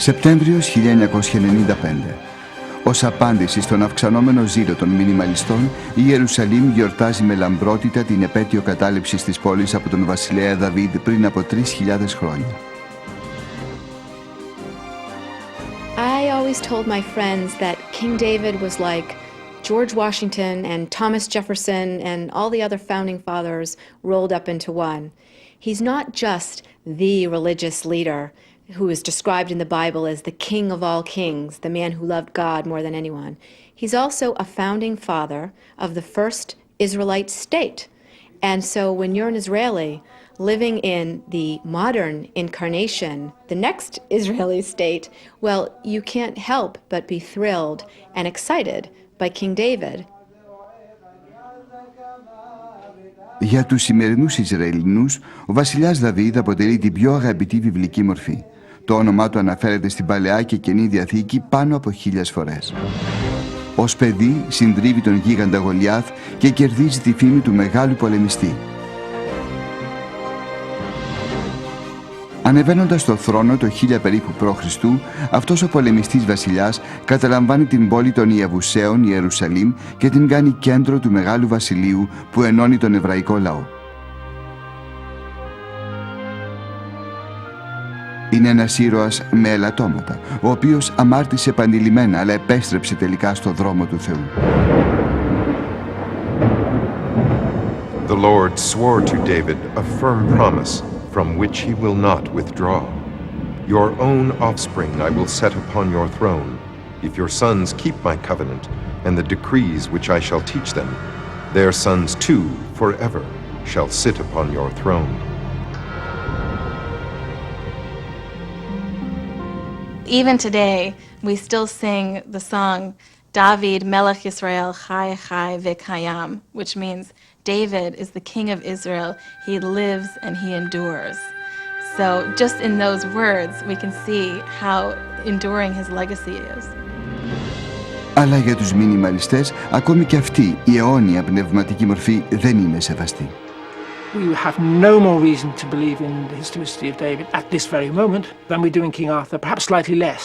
Σεπτέμβριος 1995. Ως απάντηση στον αυξανόμενο ζήλο των μινιμαλιστών, η Ιερουσαλήμ γιορτάζει με λαμπρότητα την επέτειο κατάληψης της πόλης από τον βασιλέα Δαβίδ πριν από 3.000 χρόνια. I always told my friends that King David was like George Washington and Thomas Jefferson and all the other founding fathers rolled up into one. He's not just the religious leader who is described in the Bible as the king of all kings, the man who loved God more than anyone. He's also a founding father of the first Israelite state. And so when you're an Israeli living in the modern incarnation, the next Israeli state, well, you can't help but be thrilled and excited by King David. Για τους σημερινούς Ισραηλινούς, ο βασιλιάς Δαβίδ αποτελεί την πιο αγαπητή βιβλική μορφή. Το όνομά του αναφέρεται στην Παλαιά και Καινή Διαθήκη πάνω από 1000 φορές. Ως παιδί συντρίβει τον γίγαντα Γολιάθ και κερδίζει τη φήμη του μεγάλου πολεμιστή. Ανεβαίνοντας στο θρόνο το 1000 περίπου π.Χ., αυτός ο πολεμιστής βασιλιάς καταλαμβάνει την πόλη των Ιεβουσαίων Ιερουσαλήμ και την κάνει κέντρο του μεγάλου βασιλείου που ενώνει τον εβραϊκό λαό. Είναι ένας ήρωας με ελαττώματα, ο οποίος αμάρτησε επανειλημμένα, αλλά επέστρεψε τελικά στο δρόμο του Θεού. The Lord swore to David a firm promise from which he will not withdraw. Your own offspring I will set upon your throne, if your sons keep my covenant and the decrees which I shall teach them. Their sons too forever shall sit upon your throne. Even today, we still sing the song David Melech Yisrael Chai Chai V'Kayam, which means David is the king of Israel. He lives and he endures. So just in those words, we can see how enduring his legacy is. Αλλά για τους μινιμαλιστές, ακόμη και αυτή η αιώνια πνευματική μορφή δεν είναι σεβαστή. We have no more reason to believe in the historicity of David at this very moment than we do in King Arthur, perhaps slightly less,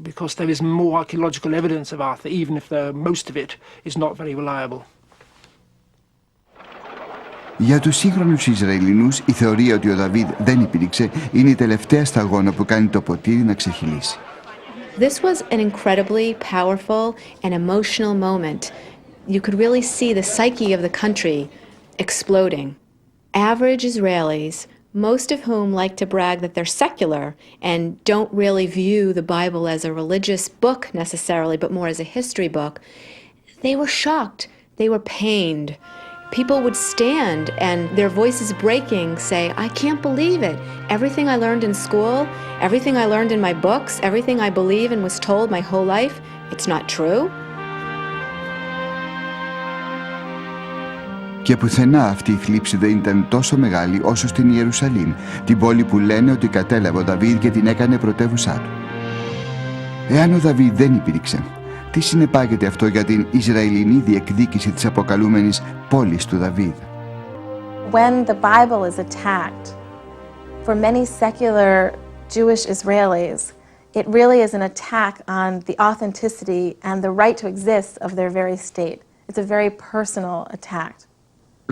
because there is more archaeological evidence of Arthur, even if most of it is not very reliable. Για τους σύγχρονους Ισραηλινούς, η θεωρία ότι ο Δαβίδ δεν υπήρξε είναι η τελευταία σταγόνα που κάνει το ποτήρι να ξεχυλήσει. This was an incredibly powerful and emotional moment. You could really see the psyche of the country exploding. Average Israelis, most of whom like to brag that they're secular and don't really view the Bible as a religious book necessarily, but more as a history book, they were shocked. They were pained. People would stand and their voices breaking say, I can't believe it. Everything I learned in school, everything I learned in my books, everything I believe and was told my whole life, it's not true. Και πουθενά αυτή η θλίψη δεν ήταν τόσο μεγάλη όσο στην Ιερουσαλήμ, την πόλη που λένε ότι κατέλαβε ο Δαβίδ και την έκανε πρωτεύουσά του. Εάν ο Δαβίδ δεν υπήρξε, τι συνεπάγεται αυτό για την Ισραηλινή διεκδίκηση της αποκαλούμενης πόλης του Δαβίδ? When the Bible is attacked, for many secular Jewish Israelis, it really is an attack on the authenticity and the right to exist of their very state. It's a very personal attack.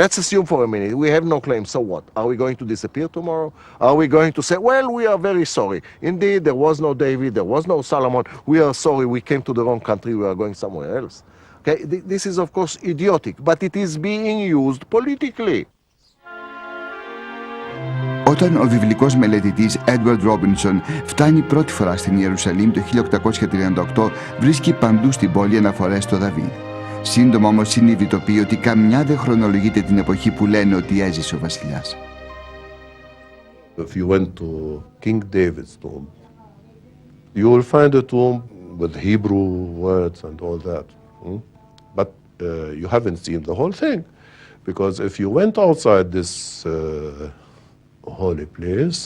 Let's assume for a minute we have no claim, so what? Are we going to disappear tomorrow? Are we going to say, well, we are very sorry. Indeed, there was no David, there was no Solomon. We are sorry, we came to the wrong country, we are going somewhere else. Okay? This is, of course, idiotic, but it is being used politically. Όταν ο βιβλικός μελετητής Ρόμπινσον φτάνει πρώτη φορά στην Ιερουσαλήμ το 1838, βρίσκει παντού στην πόλη αναφορές στο Δαβίδ. Σύντομα όμως συνειδητοποιεί ότι καμιά δεν χρονολογείται την εποχή που λένε ότι έζησε ο βασιλιάς. If you went to King David's tomb, you will find a tomb with Hebrew words and all that. But you haven't seen the whole thing. Because if you went outside this holy place,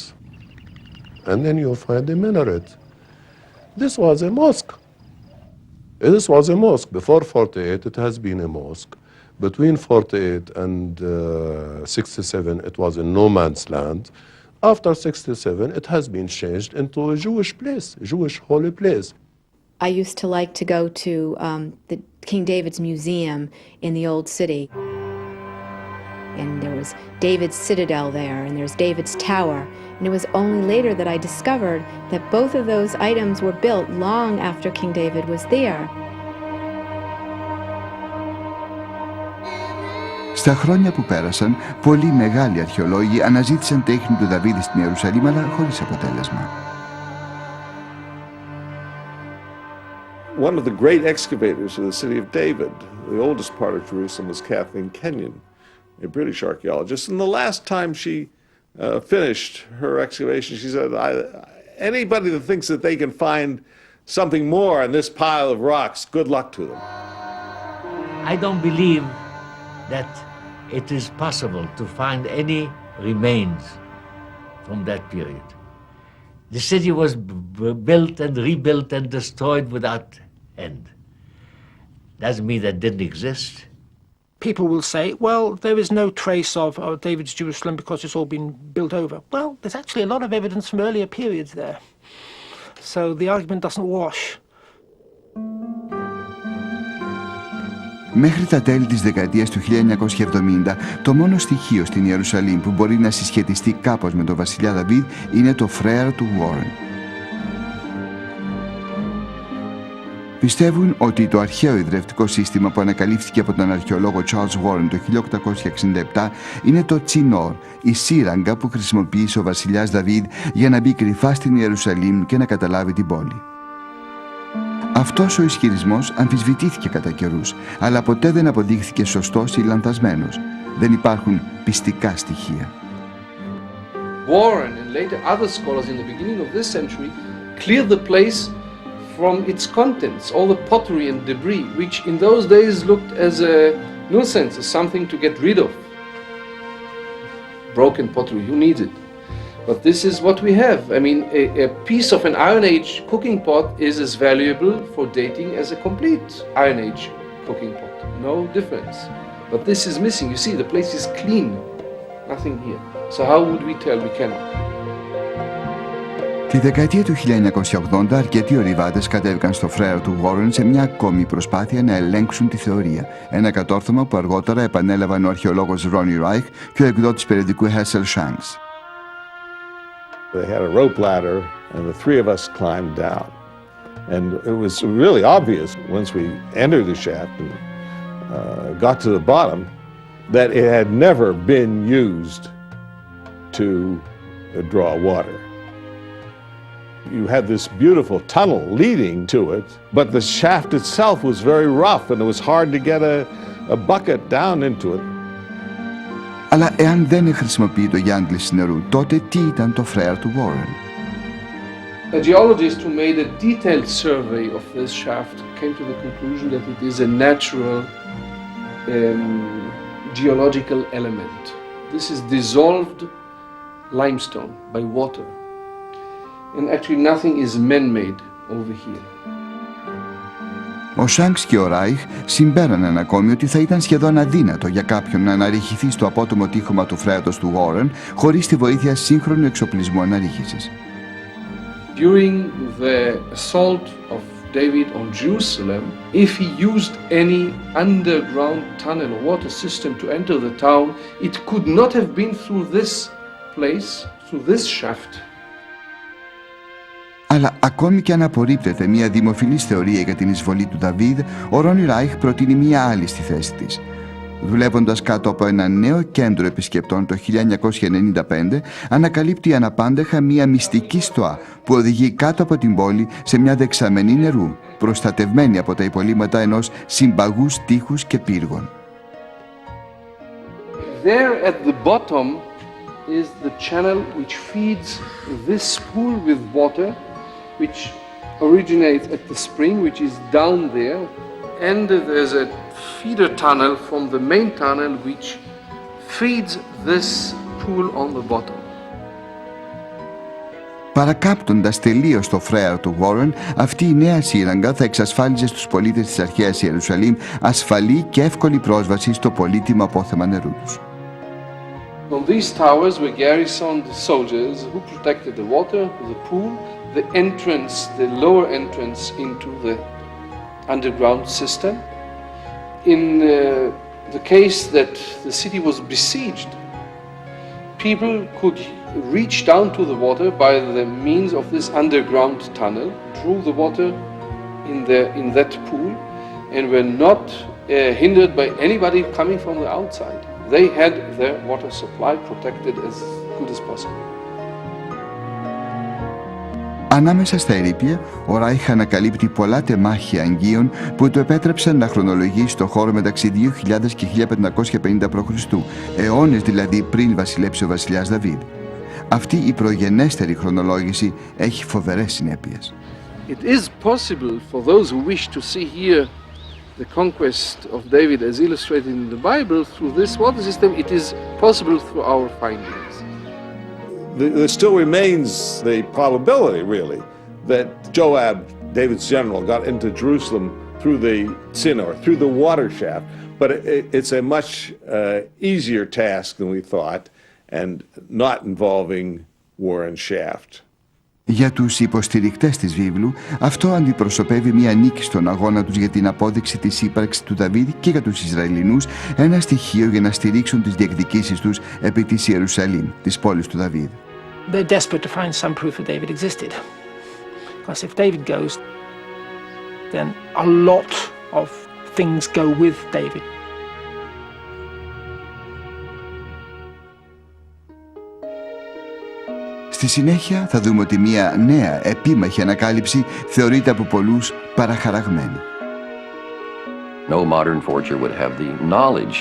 and then you'll find a minaret. This was a mosque. This was a mosque. Before 48, it has been a mosque. Between 48 and 67, it was a no man's land. After 67, it has been changed into a Jewish place, a Jewish holy place. I used to like to go to the King David's Museum in the Old City. And there was David's Citadel there, and there's David's Tower. And it was only later that I discovered that both of those items were built long after King David was there. Στα χρόνια που πέρασαν, πολλοί μεγάλοι αρχαιολόγοι αναζήτησαν τέχνη του Δαβίδ στην Ιερουσαλήμ, αλλά χωρίς αποτέλεσμα. One of the great excavators of the city of David, the oldest part of Jerusalem, was Kathleen Kenyon, a British archaeologist. And the last time she finished her excavation, she said, anybody that thinks that they can find something more in this pile of rocks, good luck to them. I don't believe that it is possible to find any remains from that period. The city was built and rebuilt and destroyed without end. Doesn't mean that didn't exist. People will say, well, there is no trace of David's Jerusalem because it's all been built over. Well, there's actually a lot of evidence from earlier periods there. So the argument doesn't wash. Μέχρι τα τέλη της δεκαετίας του 1970, το μόνο στοιχείο στην Ιερουσαλήμ που μπορεί να συσχετιστεί κάπως με τον βασιλιά Δαβίδ είναι το φρέαρο του Γουόρεν. Πιστεύουν ότι το αρχαίο ιδρευτικό σύστημα που ανακαλύφθηκε από τον αρχαιολόγο Charles Γουόρεν το 1867 είναι το τσινόρ, η σύραγγα που χρησιμοποίησε ο βασιλιάς Δαβίδ για να μπει κρυφά στην Ιερουσαλήμ και να καταλάβει την πόλη. Αυτός ο ισχυρισμός αμφισβητήθηκε κατά καιρούς, αλλά ποτέ δεν αποδείχθηκε σωστός ή λανθασμένος. Δεν υπάρχουν πιστικά στοιχεία. Gουόρεν and later other scholars in the beginning of this century cleared the place from its contents, all the pottery and debris, which in those days looked as a nuisance, as something to get rid of. Broken pottery, who needs it? But this is what we have. I mean, a piece of an Iron Age cooking pot is as valuable for dating as a complete Iron Age cooking pot. No difference. But this is missing. You see, the place is clean. Nothing here. So how would we tell? We cannot. Τη δεκαετία του 1980, αρκετοί ορειβάτες κατέβηκαν στο φρέαρο του Γουόρεν σε μια ακόμη προσπάθεια να ελέγξουν τη θεωρία. Ένα κατόρθωμα που αργότερα επανέλαβαν ο αρχαιολόγος Ρόνι Ράιχ και ο εκδότης περιοδικού Herschel Shanks. They had a rope ladder, and the three of us climbed down. And it was really obvious once we entered the shaft and got to the bottom that it had never been used to draw water. You had this beautiful tunnel leading to it, but the shaft itself was very rough and it was hard to get a bucket down into it. Αλλά εάν δεν χρησιμοποιεί για άντληση νερού, τότε τι ήταν το φρέαρο του Γουόρεν? A geologist who made a detailed survey of this shaft came to the conclusion that it is a natural geological element. This is dissolved limestone by water. And actually nothing is man-made over here. Ο Σάνξ και ο Ράιχ συμπέραναν ακόμη ότι θα ήταν σχεδόν αδύνατο για κάποιον να αναρριχηθεί στο απότομο τείχομα του φρέατος του Γουόρεν χωρίς τη βοήθεια σύγχρονου εξοπλισμού αναρρίχησης. During the assault of David on Jerusalem, if he used any underground tunnel or water system to enter the town, it could not have been through this place, through this shaft. Αλλά ακόμη και αν απορρίπτεται μια δημοφιλής θεωρία για την εισβολή του Δαβίδ, ο Ρόνι Ράιχ προτείνει μια άλλη στη θέση της. Δουλεύοντας κάτω από ένα νέο κέντρο επισκεπτών το 1995, ανακαλύπτει αναπάντεχα μια μυστική στοά που οδηγεί κάτω από την πόλη σε μια δεξαμενή νερού, προστατευμένη από τα υπολείμματα ενός συμπαγούς τείχους και πύργων. There at the bottom is the channel which feeds this pool with water, which originates at the spring, which is down there, and there's a feeder tunnel from the main tunnel which feeds this pool on the bottom. Παρακάπτοντας τελείως το φρέαρο του Γουόρεν, αυτή η νέα σύραγγα θα εξασφάλιζε στους πολίτες της αρχαίας Ιερουσαλήμ ασφαλή και εύκολη πρόσβαση στο πολύτιμο απόθεμα νερού τους. On these towers were garrisoned soldiers who protected the water, the pool, the entrance, the lower entrance into the underground system. In the case that the city was besieged, people could reach down to the water by the means of this underground tunnel, drew the water in that pool, and were not hindered by anybody coming from the outside. They had their water supply protected as good as possible. Ανάμεσα στα ερείπια, ο Ράιχ ανακαλύπτει πολλά τεμάχια αγγείων που του επέτρεψαν να χρονολογήσει το χώρο μεταξύ 2000 και 1550 π.Χ., αιώνες δηλαδή πριν βασιλέψει ο βασιλιάς Δαβίδ. Αυτή η προγενέστερη χρονολόγηση έχει φοβερές συνέπειες. It is possible for those who wish to see here the conquest of David as illustrated in the Bible through this water system. It is possible through our findings. There still remains the probability, really, that Joab, David's general, got into Jerusalem through the sin or through the water shaft. But it's a much easier task than we thought, and not involving Gουόρεν shaft. Για τους υποστηρικτές της βίβλου, αυτό αντιπροσωπεύει μια νίκη στον αγώνα τους για την απόδειξη της ύπαρξης του Δαβίδ και για τους Ισραηλινούς ένα στοιχείο για να στηρίξουν τις διεκδικήσεις τους επί της Ιερουσαλήμ, της πόλης του Δαβίδ. They're desperate to find some proof that David existed. Because if David goes, then a lot of things go with David. Στη συνέχεια θα δούμε ότι μια νέα επίμαχη ανακάλυψη θεωρείται από πολλούς παραχαραγμένη. No modern forger would have the knowledge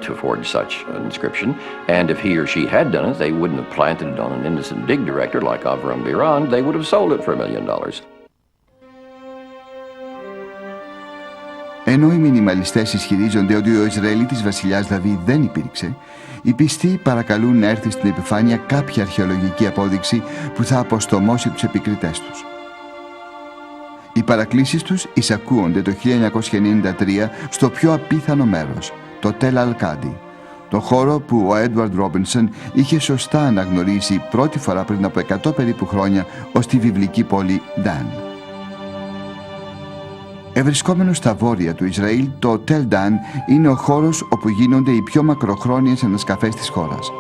to forge such an inscription, and if he or she had done it, they wouldn't have planted it on an innocent dig director like Avram Biran. They would have sold it for $1 million. Ενώ οι μινιμαλιστές ισχυρίζονται ότι ο Ισραηλίτης βασιλιάς Δαβίδ δεν υπήρξε, οι πιστοί παρακαλούν να έρθει στην επιφάνεια κάποια αρχαιολογική απόδειξη που θα αποστομώσει τους επικριτές τους. Οι παρακλήσεις τους εισακούονται το 1993 στο πιο απίθανο μέρος, το Τελ Αλκάντι, το χώρο που ο Έντουαρντ Ρόμπινσον είχε σωστά αναγνωρίσει πρώτη φορά πριν από 100 περίπου χρόνια ως τη βιβλική πόλη Ντάν. Ευρισκόμενο στα βόρεια του Ισραήλ, το Τελ Ντάν είναι ο χώρος όπου γίνονται οι πιο μακροχρόνιες ανασκαφές της χώρας.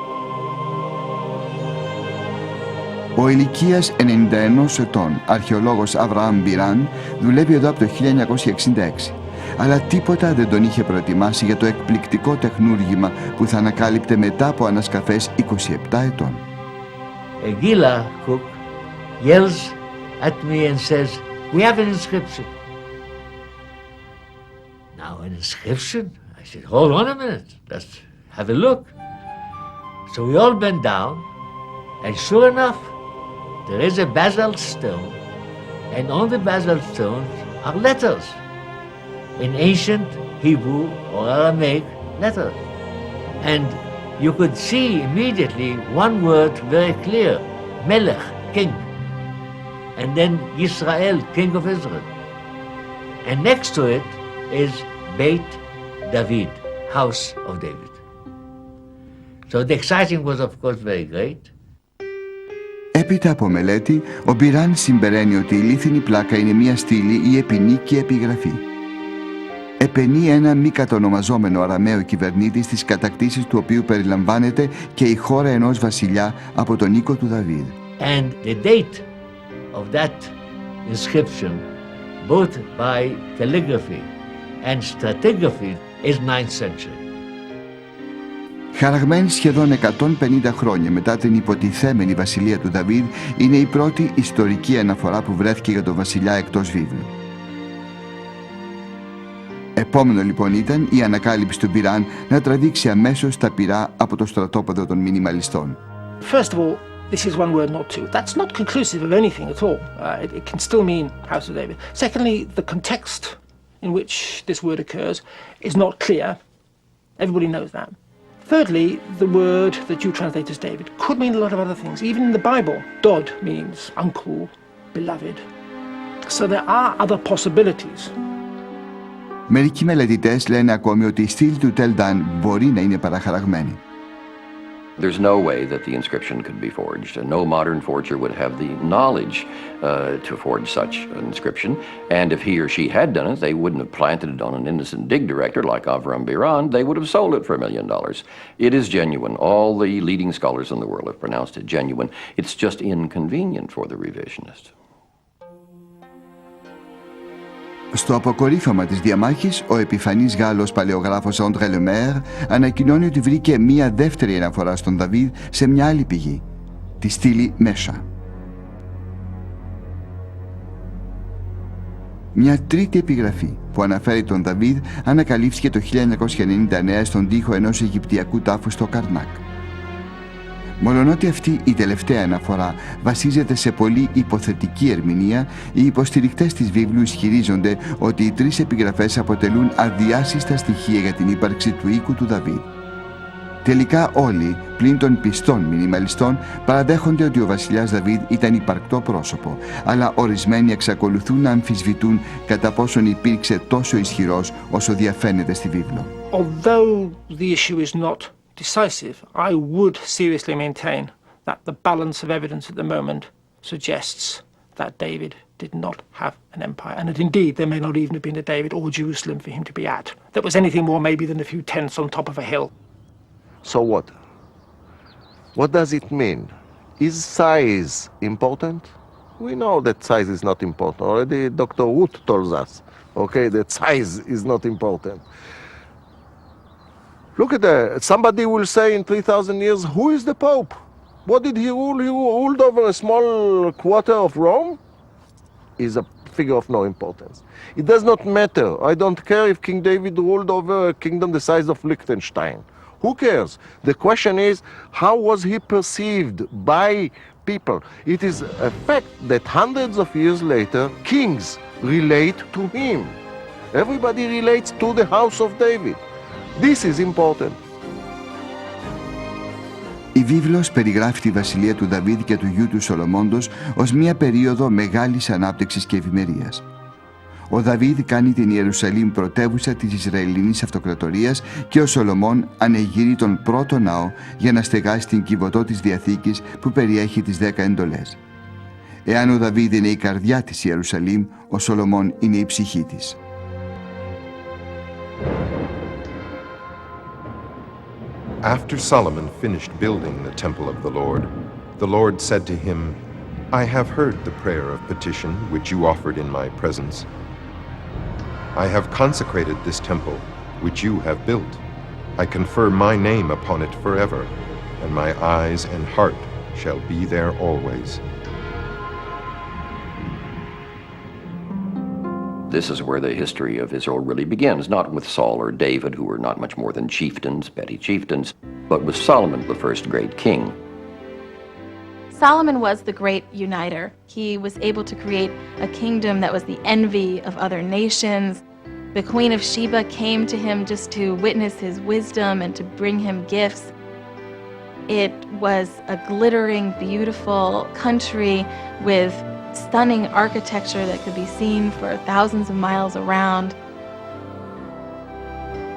Ο ηλικίας 91 ετών αρχαιολόγος Αβραάμ Μπιράν δουλεύει εδώ από το 1966, αλλά τίποτα δεν τον είχε προετοιμάσει για το εκπληκτικό τεχνούργημα που θα ανακάλυπτε μετά από ανασκαφές 27 ετών. A Gila cook yells at me and says, "We have an inscription." Now, an inscription? I said, hold on a minute, let's have a look. So we all bent down, and sure enough, there is a basalt stone, and on the basalt stone are letters, in ancient Hebrew or Aramaic letters. And you could see immediately one word very clear, Melech, king, and then Yisrael, king of Israel. And next to it is Beit David, house of David. So the exciting was of course very great. Έπειτα από μελέτη, ο Μπιράν συμπεραίνει ότι η λίθινη πλάκα είναι μια στήλη ή επινίκη επιγραφή. Επενεί ένα μη κατονομαζόμενο αραμαίο κυβερνήτη στις κατακτήσεις του οποίου περιλαμβάνεται και η χώρα ενός βασιλιά από τον οίκο του Δαβίδ. And the date of that inscription, both by calligraphy and stratigraphy, is 9th century. Χαραγμένη σχεδόν 150 χρόνια μετά την υποτιθέμενη βασιλεία του Δαβίδ, είναι η πρώτη ιστορική αναφορά που βρέθηκε για τον βασιλιά εκτός βίβλου. Επόμενο λοιπόν ήταν η ανακάλυψη του Μπιράν να τραβήξει αμέσως τα πυρά από το στρατόπεδο των μινιμαλιστών. First of all, this is one word, not two. That's not conclusive of anything at all. It can still mean House of David. Secondly, the context in which this word occurs is not clear. Everybody knows that. Thirdly, the word that you translate as David could mean a lot of other things. Even in the Bible, Dod means uncle, beloved. So there are other possibilities. Μερικοί μελετητές λένε ακόμη ότι η στήλη του Τελ Ντάν μπορεί να είναι παραχαραγμένη. There's no way that the inscription could be forged. No modern forger would have the knowledge to forge such an inscription. And if he or she had done it, they wouldn't have planted it on an innocent dig director like Avram Biran. They would have sold it for $1 million. It is genuine. All the leading scholars in the world have pronounced it genuine. It's just inconvenient for the revisionist. Στο αποκορύφωμα της διαμάχης, ο επιφανής Γάλλος παλαιογράφος André Le Maire ανακοινώνει ότι βρήκε μία δεύτερη αναφορά στον Δαβίδ σε μια άλλη πηγή, τη στήλη Μέσα. Μια τρίτη επιγραφή που αναφέρει τον Δαβίδ ανακαλύφθηκε το 1999 στον τοίχο ενός Αιγυπτιακού τάφου στο Καρνάκ. Μολονότι αυτή η τελευταία αναφορά βασίζεται σε πολύ υποθετική ερμηνεία, οι υποστηρικτές της βίβλου ισχυρίζονται ότι οι τρεις επιγραφές αποτελούν αδιάσυστα στοιχεία για την ύπαρξη του οίκου του Δαβίδ. Τελικά όλοι, πλην των πιστών μινιμαλιστών, παραδέχονται ότι ο βασιλιάς Δαβίδ ήταν υπαρκτό πρόσωπο, αλλά ορισμένοι εξακολουθούν να αμφισβητούν κατά πόσον υπήρξε τόσο ισχυρός όσο διαφαίνεται στη βίβλο. Although the issue is not decisive, I would seriously maintain that the balance of evidence at the moment suggests that David did not have an empire, and that indeed there may not even have been a David or Jerusalem for him to be at. That was anything more maybe than a few tents on top of a hill. So what? What does it mean? Is size important? We know that size is not important. Already Dr. Wood told us, okay, that size is not important. Look at that. Somebody will say in 3,000 years, who is the Pope? What did he rule? He ruled over a small quarter of Rome? Is a figure of no importance. It does not matter. I don't care if King David ruled over a kingdom the size of Liechtenstein. Who cares? The question is, how was he perceived by people? It is a fact that hundreds of years later, kings relate to him. Everybody relates to the house of David. This is important. Η βίβλος περιγράφει τη βασιλεία του Δαβίδ και του γιου του Σολομώντος ως μια περίοδο μεγάλης ανάπτυξης και ευημερίας. Ο Δαβίδ κάνει την Ιερουσαλήμ πρωτεύουσα της Ισραηλινής Αυτοκρατορίας και ο Σολομών ανεγείρει τον πρώτο ναό για να στεγάσει την κυβωτό της Διαθήκης που περιέχει τις 10 εντολές. Εάν ο Δαβίδ είναι η καρδιά της Ιερουσαλήμ, ο Σολομών είναι η ψυχή της. After Solomon finished building the temple of the Lord said to him, I have heard the prayer of petition which you offered in my presence. I have consecrated this temple which you have built. I confer my name upon it forever, and my eyes and heart shall be there always. This is where the history of Israel really begins, not with Saul or David, who were not much more than chieftains, petty chieftains, but with Solomon, the first great king. Solomon was the great uniter. He was able to create a kingdom that was the envy of other nations. The Queen of Sheba came to him just to witness his wisdom and to bring him gifts. It was a glittering, beautiful country with stunning architecture that could be seen for thousands of miles around.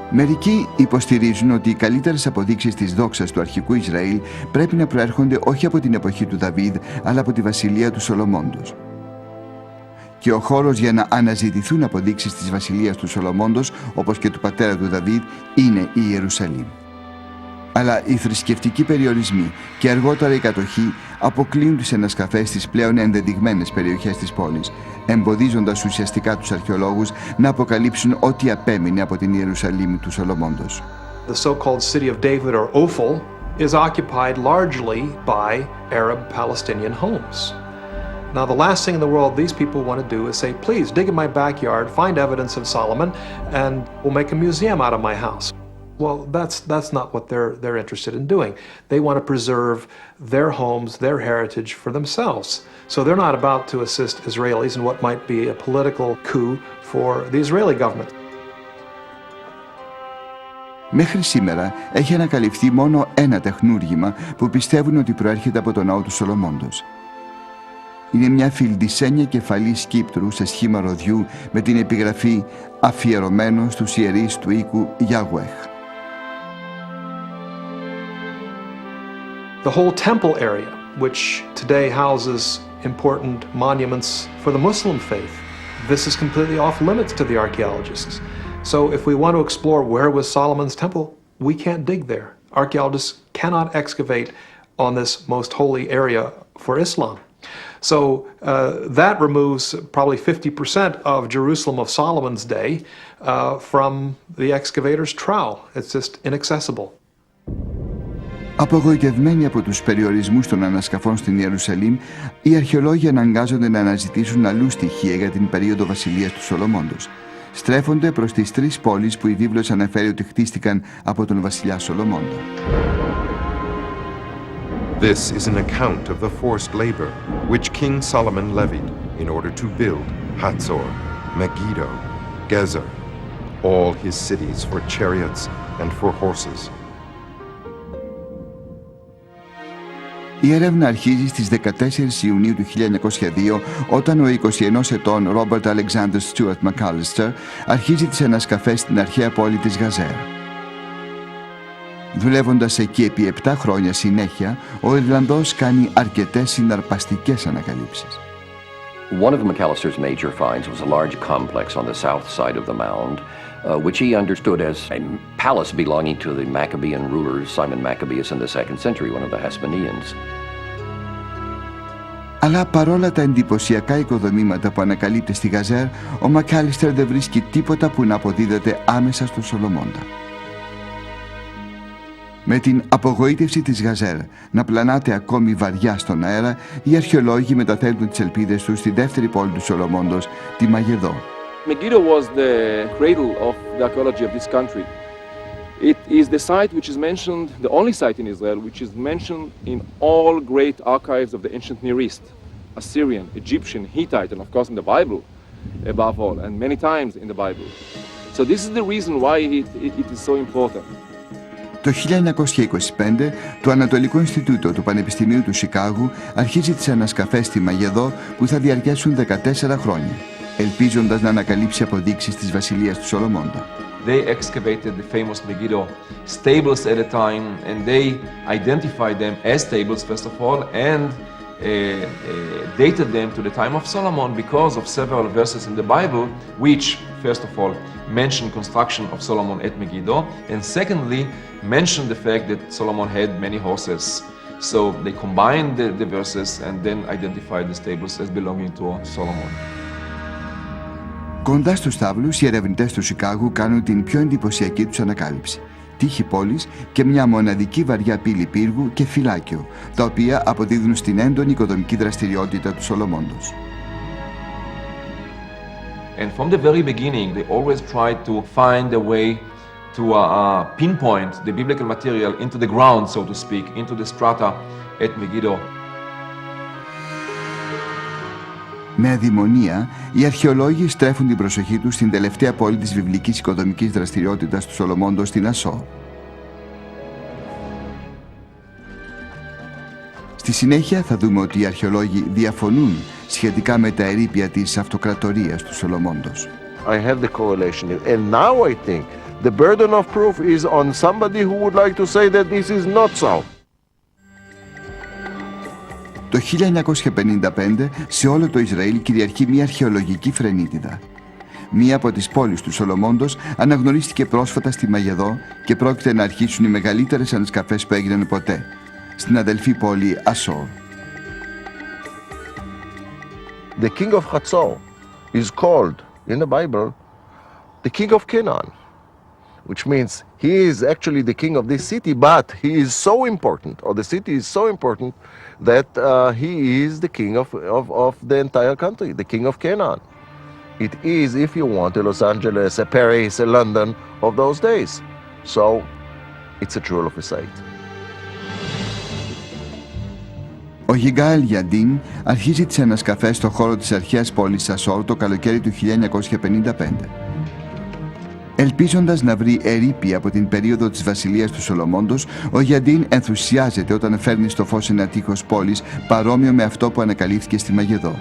Μερικοί υποστηρίζουν ότι οι καλύτερες αποδείξεις της δόξας του αρχικού Ισραήλ πρέπει να προέρχονται όχι από την εποχή του Δαβίδ, αλλά από τη βασιλεία του Σολομώντος. Και ο χώρος για να αναζητηθούν αποδείξεις της βασιλείας του Σολομώντος, όπως και του πατέρα του Δαβίδ, είναι η Ιερουσαλήμ. Αλλά οι θρησκευτικοί περιορισμοί και αργότερα η κατοχή αποκλείουν τους ενασκαφές στις πλέον ενδεδειγμένες περιοχές της πόλης, εμποδίζοντας ουσιαστικά τους αρχαιολόγους να αποκαλύψουν ό,τι απέμεινε από την Ιερουσαλήμ του Σολομώντος. The so-called city of David, or Ophel, is occupied largely by Arab-Palestinian homes. Now, the last thing in the world these people want to do is say, please, dig in my backyard, find evidence of Solomon, and we'll make a museum out of my house. Well, that's not what they're interested in doing. They want to preserve their homes, their heritage for themselves. So they're not about to assist Israelis in what might be a political coup for the Israeli government. Μέχρι σήμερα έχει ανακαλυφθεί μόνο ένα τεχνούργημα που πιστεύουν ότι προέρχεται από τον ναό του Σολομώντος. Είναι μια φιλντισένια κεφαλή σκύπτρου σε σχήμα ροδιού με την επιγραφή «Αφιερωμένο στους ιερείς του οίκου Γιαγουέχ». The whole temple area, which today houses important monuments for the Muslim faith, this is completely off limits to the archaeologists. So if we want to explore where was Solomon's temple, we can't dig there. Archaeologists cannot excavate on this most holy area for Islam. So that removes probably 50% of Jerusalem of Solomon's day from the excavator's trowel. It's just inaccessible. Απογοητευμένοι από τους περιορισμούς των ανασκαφών στην Ιερουσαλήμ, οι αρχαιολόγοι αναγκάζονται να αναζητήσουν αλλού στοιχεία για την περίοδο βασιλείας του Σολομώντος. Στρέφονται προς τις 3 πόλεις που η βίβλος αναφέρει ότι χτίστηκαν από τον βασιλιά Σολομώντα. This is an account of the forced labor which King Solomon levied in order to build Hatzor, Megiddo, Gezer, all his cities for chariots and for horses. Η έρευνα αρχίζει στις 14 Ιουνίου του 1902, όταν ο 21 ετών Ρόμπερτ Αλεξάνδερ Στιούαρτ Μακάλιστερ αρχίζει τις ανασκαφές στην αρχαία πόλη της Γαζέρ. Δουλεύοντας εκεί επί 7 χρόνια συνέχεια, ο Ιρλανδός κάνει αρκετές συναρπαστικές ανακαλύψεις. One of McAllister's major finds was a large complex on the south side of the mound, which he understood as a palace belonging to the Maccabean rulers Simon Maccabeus in the 2nd century, one of the Hasmoneans. Αλλά παρόλα τα εντυπωσιακά οικοδομήματα που ανακαλύπτει στη Γαζέρ, ο Μακάλιστερ δεν βρίσκει τίποτα που να αποδίδεται άμεσα στον Σολομώντα. Με την απογοήτευση της Γαζέρ να πλανάται ακόμη βαριά στον αέρα, οι αρχαιολόγοι μεταθέτουν τις ελπίδες τους στη δεύτερη πόλη του Σολομώντος, τη Μαγεδό. Megiddo was the cradle of the archaeology of this country. It is the site which is mentioned, the only site in Israel which is mentioned in all great archives of the ancient Near East, Assyrian, Egyptian, Hittite, and of course in the Bible above all, and many times in the Bible. So this is the reason why it is so important. Το 1925, το Ανατολικό Ινστιτούτο του Πανεπιστημίου του Σικάγου αρχίζει τις ανασκαφές στη Μαγεδό που θα διαρκέσουν 14 χρόνια, ελπίζοντας να ανακαλύψει αποδείξεις της βασιλείας του Σολομώντα. They excavated the famous Megiddo stables at a time, and they identified them as stables first of all, and dated them to the time of Solomon because of several verses in the Bible which, first of all, mention construction of Solomon at Megiddo, and secondly, mention the fact that Solomon had many horses. So they combined the verses and then identified the stables as belonging to Solomon. Κοντά στους στάβλους, οι ερευνητές του Σικάγου κάνουν την πιο εντυπωσιακή τους ανακάλυψη. Τείχη πόλης και μια μοναδική βαριά πύλη πύργου και φυλάκιο, τα οποία αποδίδουν στην έντονη οικοδομική δραστηριότητα του Σολομώντος. And from the very beginning, they always tried to find a way to pinpoint the biblical material into the ground, so to speak, into the strata at Megiddo. Με αδημονία, οι αρχαιολόγοι στρέφουν την προσοχή τους στην τελευταία πόλη της βιβλικής οικοδομικής δραστηριότητας του Σολομώντος, στην Ασσόρ. Στη συνέχεια θα δούμε ότι οι αρχαιολόγοι διαφωνούν σχετικά με τα ερείπια της αυτοκρατορίας του Σολομώντος. I have the correlation here. And now I think the burden of proof is on somebody who would like to say that this is not so. Το 1955 σε όλο το Ισραήλ κυριαρχεί μια αρχαιολογική φρενίτιδα. Μία από τις πόλεις του Σολομώντος αναγνωρίστηκε πρόσφατα στη Μαγεδό και πρόκειται να αρχίσουν οι μεγαλύτερες ανασκαφές που έγιναν ποτέ, στην αδελφή πόλη Ασσόρ. The king of Hatzor is called in the Bible the king of Canaan, which means he is actually the king of this city, but he is so important, or the city is so important, that he is the king of the entire country, the king of Canaan. It is, if you want, a Los Angeles, a Paris, a London of those days. So it's a jewel of a site. Ο Γιγάελ Γιαντίν αρχίζει τις ανασκαφές στο χώρο της αρχαίας πόλης Ασσόρ το καλοκαίρι του 1955. Ελπίζοντας να βρει ερείπια από την περίοδο της βασιλείας του Σολομώντος, ο Γιαντίν ενθουσιάζεται όταν φέρνει στο φως ένα τείχος πόλης παρόμοιο με αυτό που ανακαλύφθηκε στη Μαγεδό.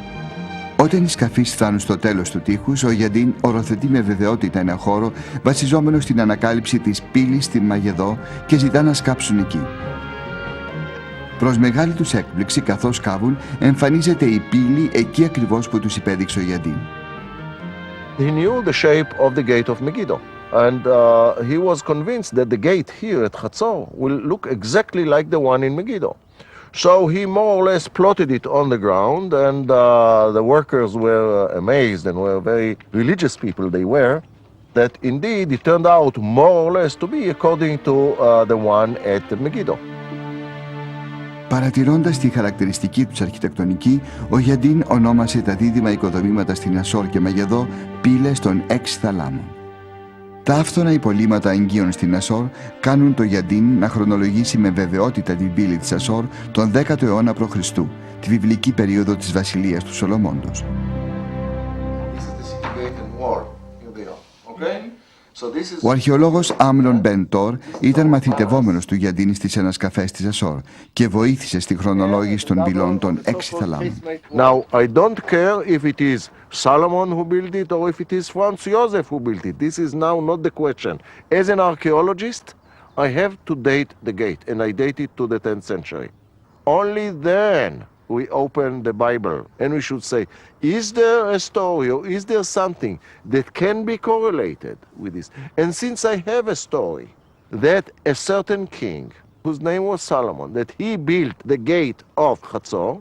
Όταν οι σκαφείς φτάνουν στο τέλος του τείχους, ο Γιαντίν οροθετεί με βεβαιότητα ένα χώρο βασιζόμενο στην ανακάλυψη της πύλης στη Μαγεδό και ζητά να σκάψουν εκεί. Προς μεγάλη τους έκπληξη, καθώς κάβουν, εμφανίζεται η πύλη εκεί ακριβώς που τους υπέδειξε ο Γιαντίν. He knew the shape of the gate of Megiddo, and he was convinced that the gate here at Hatzor will look exactly like the one in Megiddo. So he more or less plotted it on the ground, and the workers were amazed, and were very religious people they were, that indeed it turned out more or less to be according to the one at Megiddo. Παρατηρώντας τη χαρακτηριστική τους αρχιτεκτονική, ο Γιαντίν ονόμασε τα δίδυμα οικοδομήματα στην Ασόρ και Μαγεδό πύλες των 6 θαλάμων. Τα άφθονα υπολείμματα εγγύων στην Ασόρ κάνουν το Γιαντίν να χρονολογήσει με βεβαιότητα την πύλη της Ασόρ τον 10ο αιώνα π.Χ., τη βιβλική περίοδο της βασιλείας του Σολομώντος. Ο αρχαιολόγος Άμνον Μπεν Τόρ ήταν μαθητευόμενος του Γιαντίν στις ανασκαφές της Ασόρ και βοήθησε στη χρονολόγηση των πυλών των 6 θαλάμων. Now, I don't care if it is Solomon who built it or if it is Franz Joseph who built it. This is now not the question. As an archaeologist, I have to date the gate, and I date it to the 10th century. Only then we open the Bible, and we should say, is there a story or is there something that can be correlated with this? And since I have a story that a certain king, whose name was Solomon, that he built the gate of Hatzor,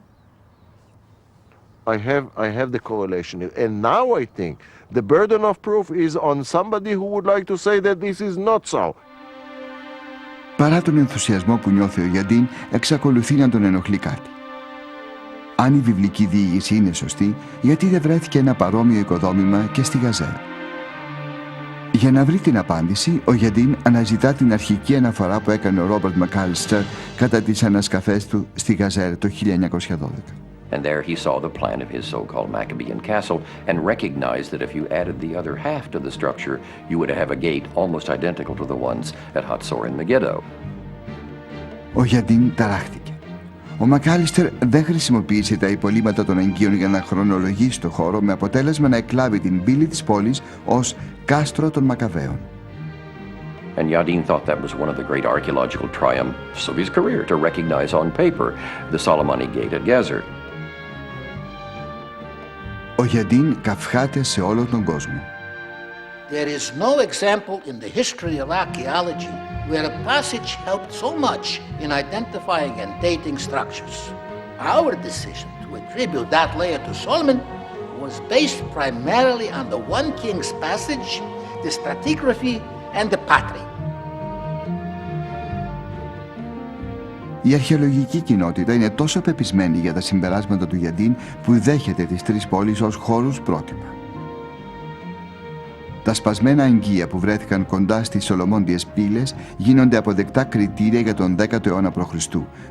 I have the correlation here. And now I think the burden of proof is on somebody who would like to say that this is not so. Παρά τον ενθουσιασμό που νιώθει ο Γιαντίν, εξακολουθεί να τον ενοχλεί κάτι. Αν η βιβλική διήγηση είναι σωστή, γιατί δεν βρέθηκε ένα παρόμοιο οικοδόμημα και στη Γαζέρ? Για να βρει την απάντηση, ο Γιαντίν αναζητά την αρχική αναφορά που έκανε ο Ρόμπερτ Μακάλιστερ κατά τις ανασκαφές του στη Γαζέρ το 1912. And there he saw the plan of his so-called Maccabean castle and recognized that if you added the other half to the structure, you would have a gate almost identical to the ones at Hatzor and Megiddo. Ο Γιαντίν ταράχτηκε. Ο Μακάλιστερ δεν χρησιμοποίησε τα υπολείμματα των εγγύων για να χρονολογήσει το χώρο, με αποτέλεσμα να εκλάβει την πύλη της πόλης ως κάστρο των Μακαβαίων. And Yadin thought that was one of the great archaeological triumphs of his career, to recognize on paper the Solomonic gate at Gezer. Ο Γιαντίν καυχάται σε όλο τον κόσμο. There is no example in the history of archaeology where a passage helped so much in identifying and dating structures. Our decision to attribute that layer to Solomon was based primarily on the one king's passage, the stratigraphy, and the patri. Η αρχαιολογική κοινότητα είναι τόσο πεπισμένη για τα συμπεράσματα του Γιαντίν που δέχεται τις τρεις πόλεις ως χώρους πρότυπα. Τα σπασμένα εγγύα που βρέθηκαν κοντά στις Σολομόντιες πύλες γίνονται αποδεκτά κριτήρια για τον 10ο αιώνα π.Χ.,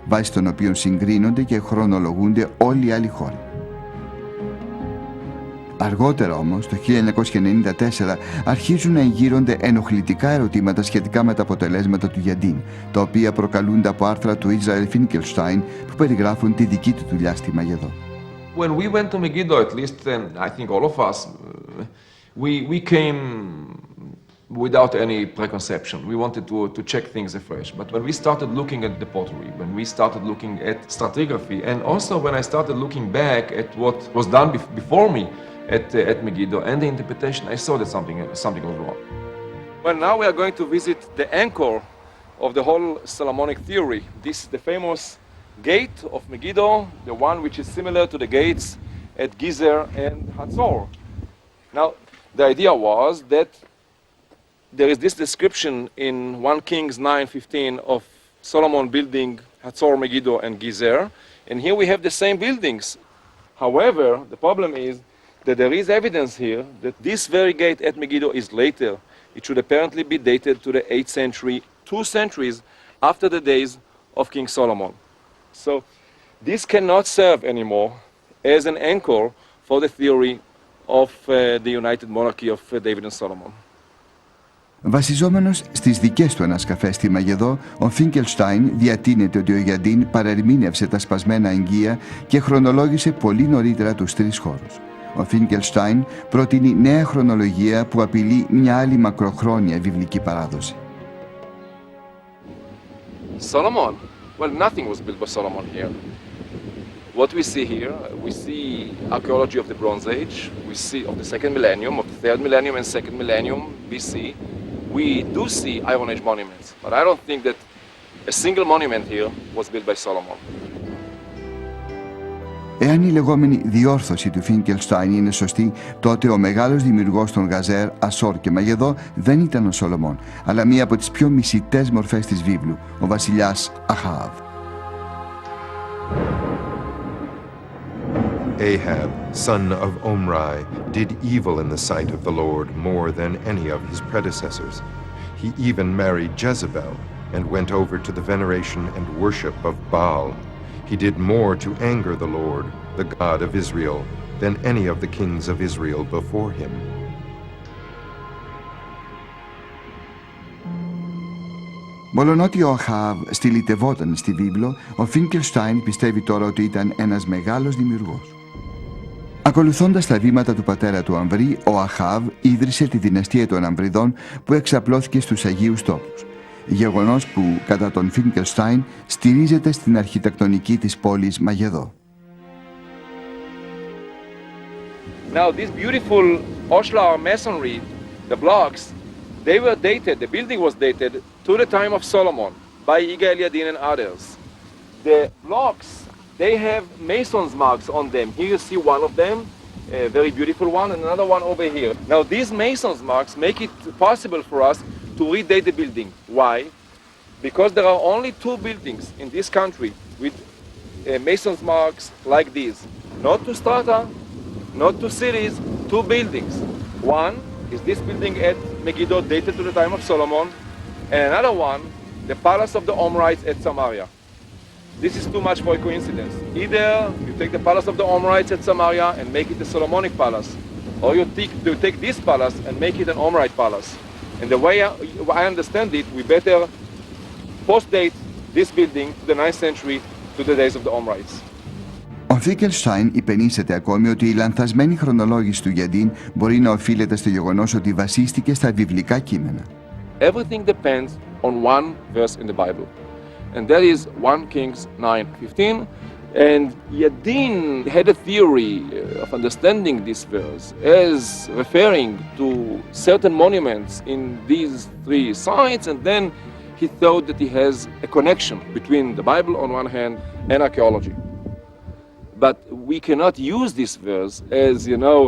βάσει των οποίων συγκρίνονται και χρονολογούνται όλοι οι άλλοι χώροι. Αργότερα όμως, το 1994, αρχίζουν να εγείρονται ενοχλητικά ερωτήματα σχετικά με τα αποτελέσματα του Γιαντίν, τα οποία προκαλούνται από άρθρα του Ισραήλ Φίνκελστάιν που περιγράφουν τη δική του δουλειά στη Μαγεδό. When we went to Megiddo, at least, and I think all of us, we came without any preconception. We wanted to check things afresh. But when we started looking at the pottery, when we started looking at stratigraphy, and also when I started looking back at what was done before me at Megiddo and the interpretation, I saw that something was wrong. Well, now we are going to visit the anchor of the whole Solomonic theory. This is the famous gate of Megiddo, the one which is similar to the gates at Gezer and Hatzor. Now, the idea was that there is this description in 1 Kings 9:15 of Solomon building Hatzor, Megiddo, and Gezer, and here we have the same buildings. However, the problem is that there is evidence here that this very gate at Megiddo is later. It should apparently be dated to the 8th century, 2 centuries after the days of King Solomon. So this cannot serve anymore as an anchor for the theory of the united monarchy of David and Solomon. Βασιζόμενος στις δικές του ανασκαφές στη Μαγεδό, ο Φίνκελστάιν διατείνεται ότι ο Γιαντίν παρερμήνευσε τα σπασμένα εγγύα και χρονολόγησε πολύ νωρίτερα τους τρεις χώρους. Ο Φίνκελστάιν προτείνει νέα χρονολογία που απειλεί μια άλλη μακροχρόνια βιβλική παράδοση. Solomon Well, nothing was built by Solomon here. What we see here, we see archaeology of the Bronze Age, we see of the second millennium, of the third millennium and second millennium BC. We do see Iron Age monuments, but I don't think that a single monument here was built by Solomon. Εάν η λεγόμενη διόρθωση του Φίνκελστάιν είναι σωστή, τότε ο μεγάλος δημιουργός των Γαζέρ, Ασόρ και Μαγεδό δεν ήταν ο Σολομών, αλλά μία από τις πιο μισητές μορφές της βίβλου, ο βασιλιάς Αχάβ. Ahab, son of Omri, did evil in the sight of the Lord more than any of his predecessors. He even married Jezebel and went over to the veneration and worship of Baal. He did more to anger the Lord, the God of Israel, than any of the kings of Israel before him. Μολονότι ο Αχάβ στυλιτευόταν στη βίβλο, ο Φίνκελστάιν πιστεύει τώρα ότι ήταν ένας μεγάλος δημιουργός. Ακολουθώντας τα βήματα του πατέρα του Αμβρή, ο Αχάβ ίδρυσε τη δυναστεία των Αμβριδών που εξαπλώθηκε στους Αγίους Τόπους. Γεγονός που, κατά τον Φίνκελστάιν, στηρίζεται στην αρχιτεκτονική της πόλης Μαγεδό. Now this beautiful Oshlar masonry, the blocks, they were dated, the building was dated to the time of Solomon by Yigal Yadin and others. The blocks, they have mason's marks on them. Here you see one of them, a very beautiful one, and another one over here. Now these mason's marks make it possible for us to redate the building. Why? Because there are only two buildings in this country with mason's marks like these. Not two strata, not two cities, two buildings. One is this building at Megiddo, dated to the time of Solomon, and another one, the palace of the Omrites at Samaria. This is too much for a coincidence. Either you take the palace of the Omrites at Samaria and make it a Solomonic palace, or you take this palace and make it an Omrite palace. And the way I understand it, we better post-date this building to the 9th century, to the days of the Omrites. Ο Φίνκελστάιν υπενήσεται ακόμη ότι η λανθασμένη χρονολόγηση του Γιαντίν μπορεί να οφείλεται στο γεγονός ότι βασίστηκε στα βιβλικά κείμενα. Everything depends on one verse in the Bible, and that is 1 Kings 9:15. And Yadin had a theory of understanding this verse as referring to certain monuments in these three sites, and then he thought that he has a connection between the Bible on one hand and archaeology. But we cannot use this verse as, you know,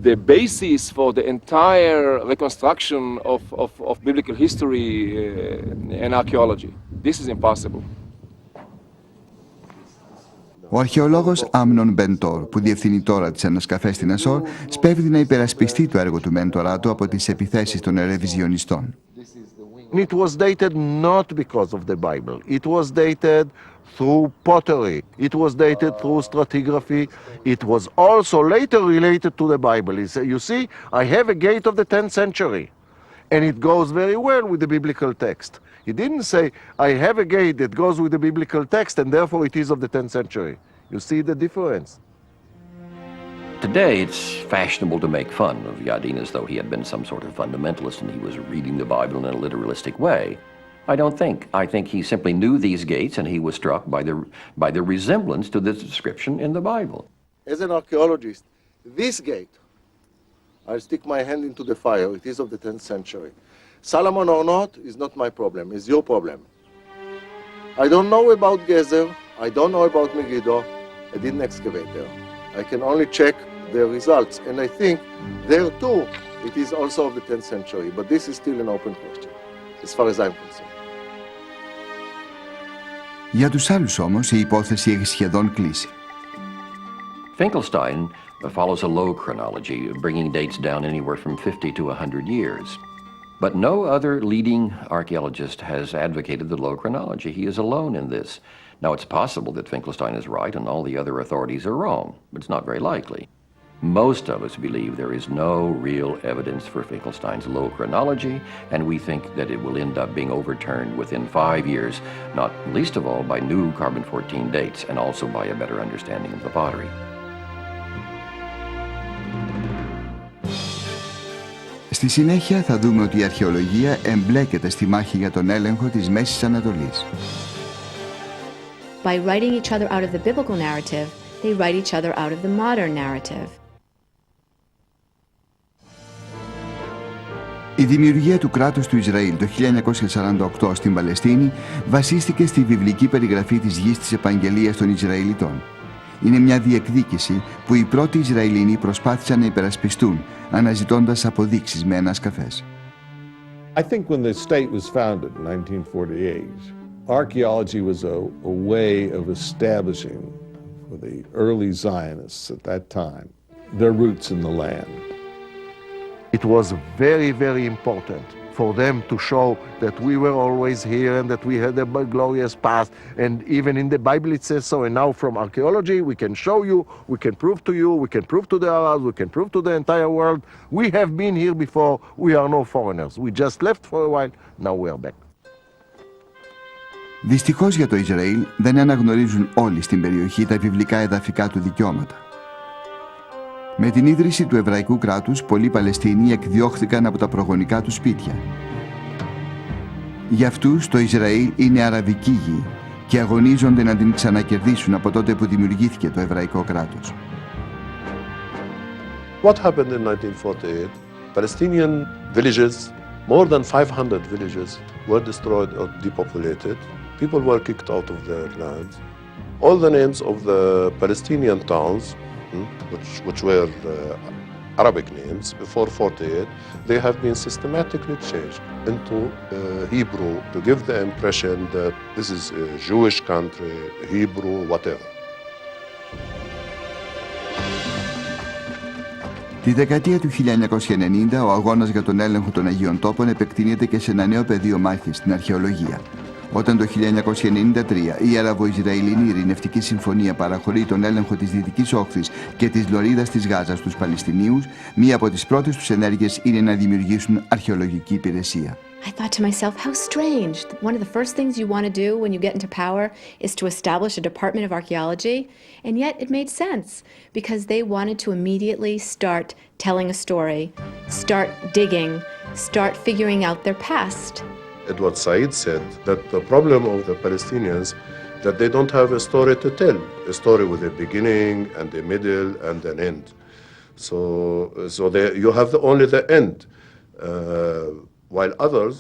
the basis for the entire reconstruction of biblical history and archaeology. This is impossible. Ο αρχαιολόγος Άμνον Μπεντόρ, που διευθύνει τώρα τις ανασκαφές στην Ασόρ, σπέβδει να υπερασπιστεί το έργο του μέντορά του από τις επιθέσεις των ερεβιζιονιστών. It was dated not because of the Bible. It was dated through pottery. It was dated through stratigraphy. It was also later related to the Bible. You see, I have a gate of the 10th century, and it goes very well with the biblical text. He didn't say, I have a gate that goes with the biblical text, and therefore it is of the 10th century. You see the difference? Today, it's fashionable to make fun of Yadin as though he had been some sort of fundamentalist and he was reading the Bible in a literalistic way. I don't think. I think he simply knew these gates and he was struck by the resemblance to this description in the Bible. As an archaeologist, this gate, I'll stick my hand into the fire, it is of the 10th century. Solomon or not is not my problem, it's your problem. I don't know about Gezer, I don't know about Megiddo, I didn't excavate there. I can only check the results, and I think there too it is also of the 10th century, but this is still an open question, as far as I'm concerned. Για τους άλλους όμως η υπόθεση έχει σχεδόν κλείσει. Finkelstein follows a low chronology, bringing dates down anywhere from 50 to 100 years. But no other leading archaeologist has advocated the low chronology. He is alone in this. Now, it's possible that Finkelstein is right and all the other authorities are wrong, but it's not very likely. Most of us believe there is no real evidence for Finkelstein's low chronology, and we think that it will end up being overturned within 5 years, not least of all by new carbon-14 dates and also by a better understanding of the pottery. Στη συνέχεια θα δούμε ότι η αρχαιολογία εμπλέκεται στη μάχη για τον έλεγχο της Μέσης Ανατολής. by writing each other out of the biblical narrative, they write each other out of the modern narrative. Η δημιουργία του κράτους του Ισραήλ το 1948 στην Παλαιστίνη βασίστηκε στη βιβλική περιγραφή της γης της επαγγελίας των Ισραηλιτών. Είναι μια διεκδίκηση που οι πρώτοι Ισραηλινοί προσπάθησαν να υπερασπιστούν, αναζητώντας αποδείξεις με ανασκαφές. I think when the state was founded in 1948, archaeology was a way of establishing for the early Zionists at that time their roots in the land. It was very, very important for them to show that we were always here and that we had a glorious past. And even in the Bible it says so. And now from archaeology we can show you, we can prove to you, we can prove to the Arabs, we can prove to the entire world. We have been here before, we are no foreigners. We just left for a while, now we are back. Δυστυχώς για το Ισραήλ δεν αναγνωρίζουν όλοι στην περιοχή τα βιβλικά εδαφικά του δικαιώματα. Με την ίδρυση του εβραϊκού κράτους, πολλοί Παλαιστίνοι εκδιώχθηκαν από τα προγονικά τους σπίτια. Για αυτούς το Ισραήλ είναι αραβική γη και αγωνίζονται να την ξανακερδίσουν από τότε που δημιουργήθηκε το εβραϊκό κράτος. What happened in 1948? Palestinian villages, more than 500 villages, were destroyed or depopulated. People were kicked out of their lands. All the names of the Palestinian towns, which were Arabic names before 48, they have been systematically changed into Hebrew to give the impression that this is a Jewish country, Hebrew, whatever. Τη δεκαετία του 1990 ο αγώνας για τον έλεγχο των Αγίων Τόπων επεκτείνεται και σε ένα νέο πεδίο μάχης, στην αρχαιολογία. Όταν το 1993 η Αραβο-Ισραηλινή Ειρηνευτική Συμφωνία παραχωρεί τον έλεγχο της Δυτικής Όχθης και της Λωρίδας της Γάζας στους Παλαιστινίους, μία από τις πρώτες τους ενέργειες είναι να δημιουργήσουν αρχαιολογική υπηρεσία. I thought to myself, how strange. One of the first things you want to do when you get into power is to establish a department of archaeology. And yet it made sense because they wanted to immediately start telling a story, start digging, start figuring out their past. Edward Said said that the problem of the Palestinians that they don't have a story to tell, a story with a beginning and a middle and an end. So you have only the end. While others,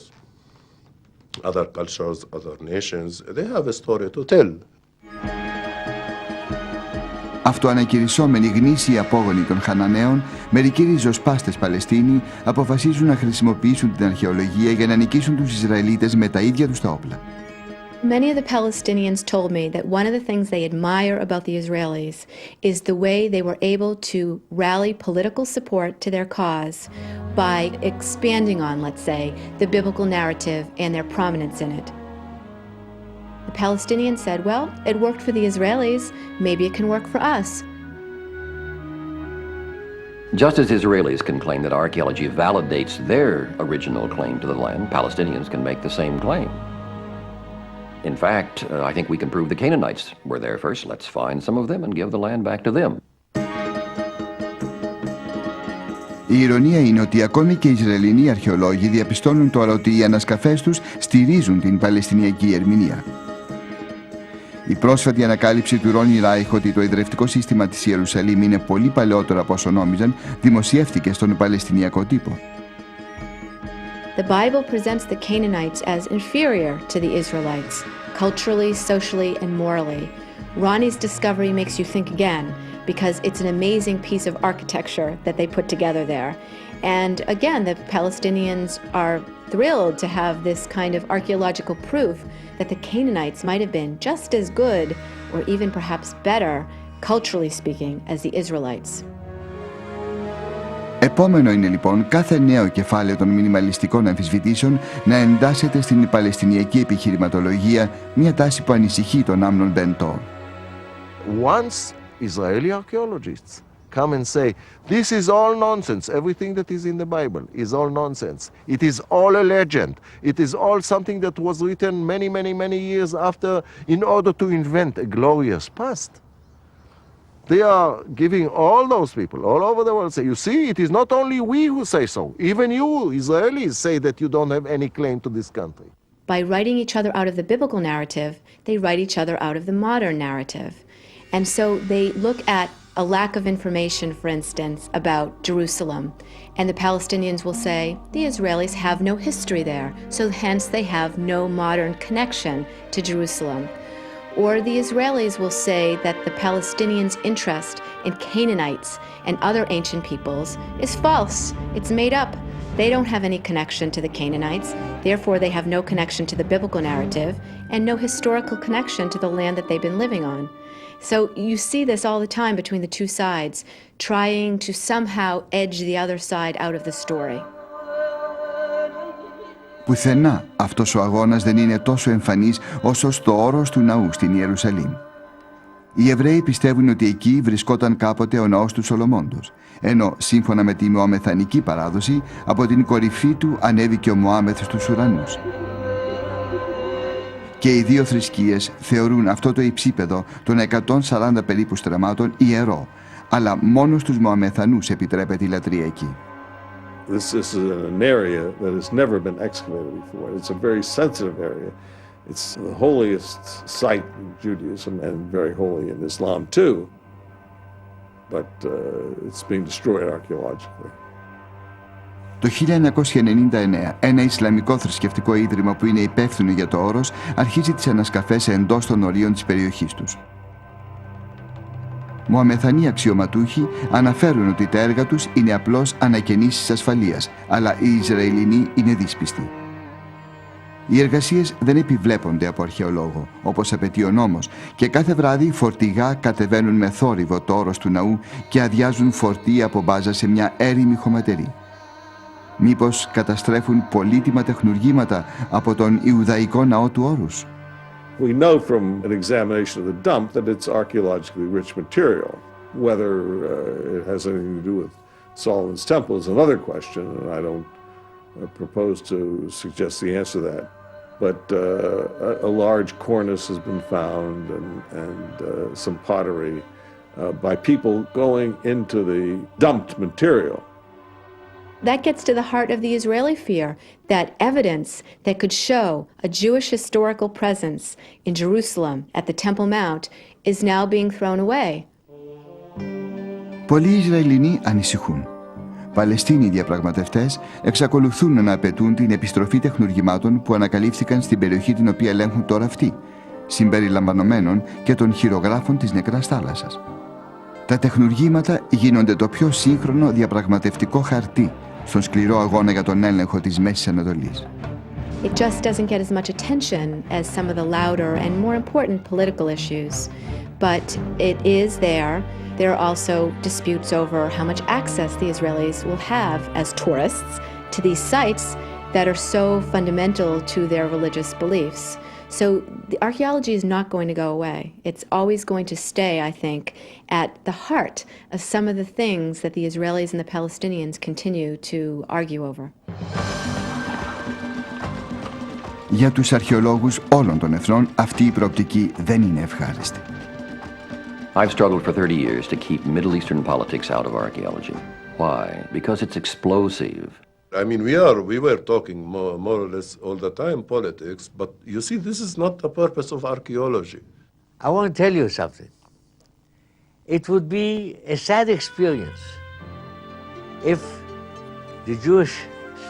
other cultures, other nations, they have a story to tell. Αυτοανακηρυσσόμενοι γνήσιοι απόγονοι των Χαναναίων, μερικοί ριζοσπάστες Παλαιστίνοι αποφασίζουν να χρησιμοποιήσουν την αρχαιολογία για να νικήσουν τους Ισραηλίτες με τα ίδια τους τα όπλα. Many of the Palestinians told me that one of the things they admire about the Israelis is the way they were able to rally political support to their cause by expanding on, let's say, the biblical narrative and their prominence in it. The Palestinians said, well, it worked for the Israelis, maybe it can work for us. Just as Israelis can claim that archaeology validates their original claim to the land, Palestinians can make the same claim. In fact, I think we can prove the Canaanites were there first. Let's find some of them and give the land back to them. Η ηρωνία είναι ότι ακόμη και οι Ισραηλινοί αρχαιολόγοι διαπιστώνουν τώρα ότι οι ανασκαφές τους στηρίζουν την Παλαιστινιακή ερμηνεία. Η πρόσφατη ανακάλυψη του Ρόνι Ράιχ ότι το ιδρευτικό σύστημα της Ιερουσαλήμ είναι πολύ παλαιότερο από όσο νόμιζαν, δημοσιεύτηκε στον Παλαιστινιακό τύπο. The Bible presents the Canaanites as inferior to the Israelites, culturally, socially, and morally. Ronnie's discovery makes you think again, because it's an amazing piece of architecture that they put together there. And again, the Palestinians are thrilled to have this kind of archaeological proof that the Canaanites might have been just as good, or even perhaps better, culturally speaking, as the Israelites. Επόμενο είναι λοιπόν κάθε νέο κεφάλαιο των μινιμαλιστικών αμφισβητήσεων να εντάσσεται στην παλαιστινιακή επιχειρηματολογία, μια τάση που ανησυχεί τον Άμνον Μπεντόρ. Once Israeli archaeologists come and say, this is all nonsense, everything that is in the Bible is all nonsense. It is all a legend. It is all something that was written many years after in order to invent a glorious past. They are giving all those people all over the world say, you see, it is not only we who say so. Even you, Israelis, say that you don't have any claim to this country. by writing each other out of the biblical narrative, they write each other out of the modern narrative. And so they look at a lack of information, for instance, about Jerusalem. And the Palestinians will say, the Israelis have no history there, so hence they have no modern connection to Jerusalem. Or the Israelis will say that the Palestinians' interest in Canaanites and other ancient peoples is false. It's made up. They don't have any connection to the Canaanites, therefore they have no connection to the biblical narrative and no historical connection to the land that they've been living on. So you see this all the time between the two sides, trying to somehow edge the other side out of the story. Πουθενά αυτός ο αγώνας δεν είναι τόσο εμφανής όσο στο όρος του ναού στην Ιερουσαλήμ. Οι Εβραίοι πιστεύουν ότι εκεί βρισκόταν κάποτε ο ναός του Σολομώντος, ενώ σύμφωνα με τη μωαμεθανική παράδοση, από την κορυφή του ανέβηκε ο Μωάμεθ στους ουρανούς. Και οι δύο θρησκείες θεωρούν αυτό το υψίπεδο των 140 περίπου στραμμάτων ιερό, αλλά μόνο στους Μωαμεθανούς επιτρέπεται η λατρεία εκεί. This is an area that has never been excavated before. It's a very sensitive area. It's the holiest site in Judaism and very holy in Islam too. But it's being destroyed archaeologically. Το 1999, ένα Ισλαμικό θρησκευτικό ίδρυμα που είναι υπεύθυνο για το όρος αρχίζει τις ανασκαφές εντός των ορίων της περιοχής τους. Μωαμεθανοί αξιωματούχοι αναφέρουν ότι τα έργα τους είναι απλώς ανακαινήσεις ασφαλείας, αλλά οι Ισραηλινοί είναι δύσπιστοι. Οι εργασίες δεν επιβλέπονται από αρχαιολόγο, όπως απαιτεί ο νόμος, και κάθε βράδυ φορτηγά κατεβαίνουν με θόρυβο το όρος του ναού και αδειάζουν φορτία από μπάζα σε μια έρημη χωματερή. Μήπως καταστρέφουν πολύτιμα τεχνουργήματα από τον Ιουδαϊκό ναό του όρους? We know from an examination of the dump that it's archaeologically rich material. Whether it has anything to do with Solomon's temple is another question, and I don't propose to suggest the answer to that. But a large cornice has been found and some pottery by people going into the dumped material. That gets to the heart of the Israeli fear, that evidence that could show a Jewish historical presence in Jerusalem at the Temple Mount is now being thrown away. Πολλοί Ισραηλινοί ανησυχούν. Παλαιστίνοι διαπραγματευτές εξακολουθούν να απαιτούν την επιστροφή τεχνουργημάτων που ανακαλύφθηκαν στην περιοχή την οποία ελέγχουν τώρα αυτοί, συμπεριλαμβανομένων και των χειρογράφων της Νεκράς Θάλασσας. Τα τεχνουργήματα γίνονται το πιο σύγχρονο διαπραγματευτικό χαρτί στον σκληρό αγώνα για τον έλεγχο της Μέσης Ανατολής. It just doesn't get as much attention as some of the louder and more important political issues, but it is there. There are also disputes over how much access the Israelis will have as tourists to these sites that are so fundamental to their religious beliefs. So the archaeology is not going to go away. It's always going to stay, I think, at the heart of some of the things that the Israelis and the Palestinians continue to argue over. Για τους αρχαιολόγους όλων των εθνών, αυτή η προοπτική δεν είναι ευχάριστη. I've struggled for 30 years to keep Middle Eastern politics out of archaeology. Why? Because it's explosive. I mean, we were talking more or less all the time politics, but you see, this is not the purpose of archaeology. I want to tell you something. It would be a sad experience if the Jewish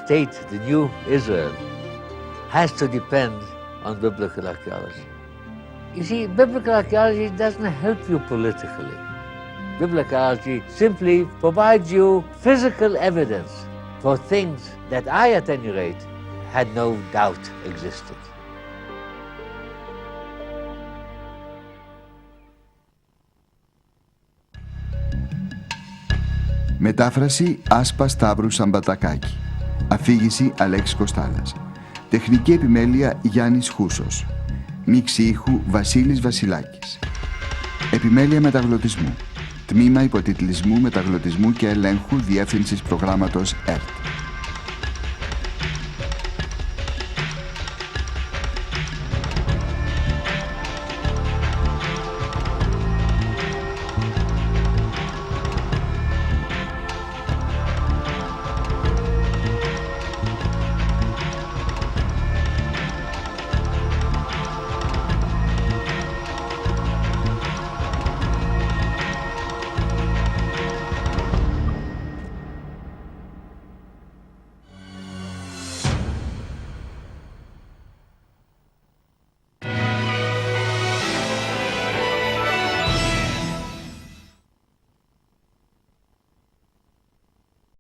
state, the new Israel, has to depend on biblical archaeology. You see, biblical archaeology doesn't help you politically. Biblical archaeology simply provides you physical evidence for things that I, at any rate, had no doubt existed. Μετάφραση Άσπα Σταύρου Σαμπατακάκη. Αφήγηση Αλέξης Κοστάλας. Τεχνική επιμέλεια Γιάννης Χούσος. Μίξη ήχου Βασίλης Βασιλάκης. Επιμέλεια μεταγλωτισμού. Τμήμα υποτιτλισμού, μεταγλωτισμού και ελέγχου διεύθυνσης προγράμματος ΕΡΤ.